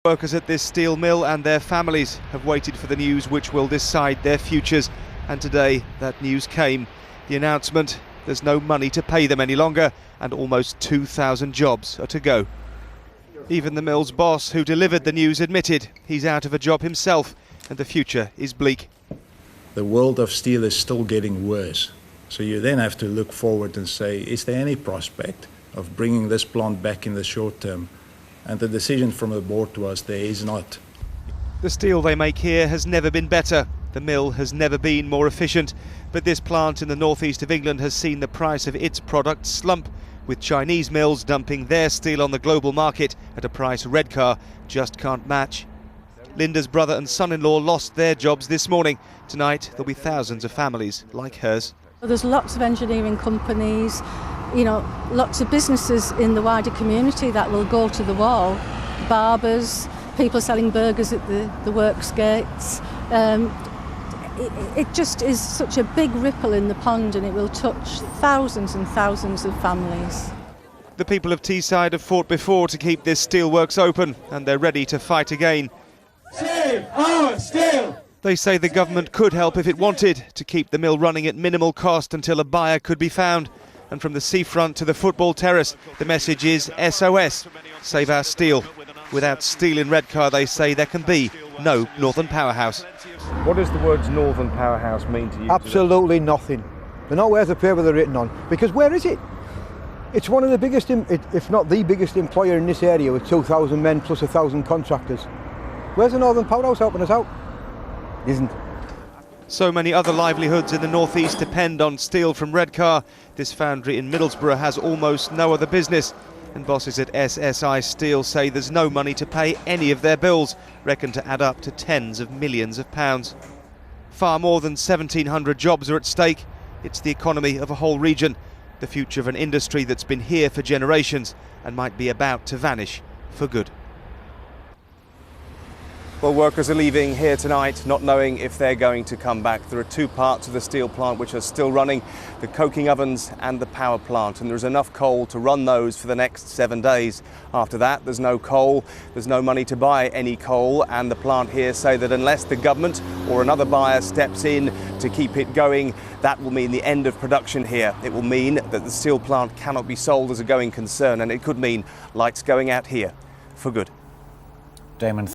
Workers at this steel mill and their families have waited for the news which will decide their futures, and today that news came. The announcement: there's no money to pay them any longer, and almost 2,000 jobs are to go. Even the mill's boss, who delivered the news, admitted he's out of a job himself and the future is bleak. The world of steel is still getting worse, so you then have to look forward and say, is there any prospect of bringing this plant back in the short term? And the decision from the board was there is not. The steel they make here has never been better. The mill has never been more efficient. But this plant in the northeast of England has seen the price of its product slump, with Chinese mills dumping their steel on the global market at a price Redcar just can't match. Linda's brother and son-in-law lost their jobs this morning. Tonight there'll be thousands of families like hers. There's lots of engineering companies, lots of businesses in the wider community that will go to the wall. Barbers, people selling burgers at the works gates. It just is such a big ripple in the pond, and it will touch thousands and thousands of families. The people of Teesside have fought before to keep this steelworks open, and they're ready to fight again. Save our steel! They say the government could help if it wanted, to keep the mill running at minimal cost until a buyer could be found. And from the seafront to the football terrace, the message is SOS, save our steel. Without steel in Redcar, they say there can be no northern powerhouse. What does the words northern powerhouse mean to you? Absolutely nothing. They're nowhere the paper they're written on, because where is it? It's one of the biggest, if not the biggest employer in this area, with 2,000 men plus 1,000 contractors. Where's the northern powerhouse helping us out? Isn't. So many other livelihoods in the northeast depend on steel from Redcar. This foundry in Middlesbrough has almost no other business. And bosses at SSI Steel say there's no money to pay any of their bills, reckoned to add up to tens of millions of pounds. Far more than 1,700 jobs are at stake. It's the economy of a whole region, the future of an industry that's been here for generations and might be about to vanish for good. Well, workers are leaving here tonight not knowing if they're going to come back. There are two parts of the steel plant which are still running, the coking ovens and the power plant, and there's enough coal to run those for the next 7 days. After that, there's no coal, there's no money to buy any coal, and the plant here say that unless the government or another buyer steps in to keep it going, that will mean the end of production here. It will mean that the steel plant cannot be sold as a going concern, and it could mean lights going out here for good. Damon,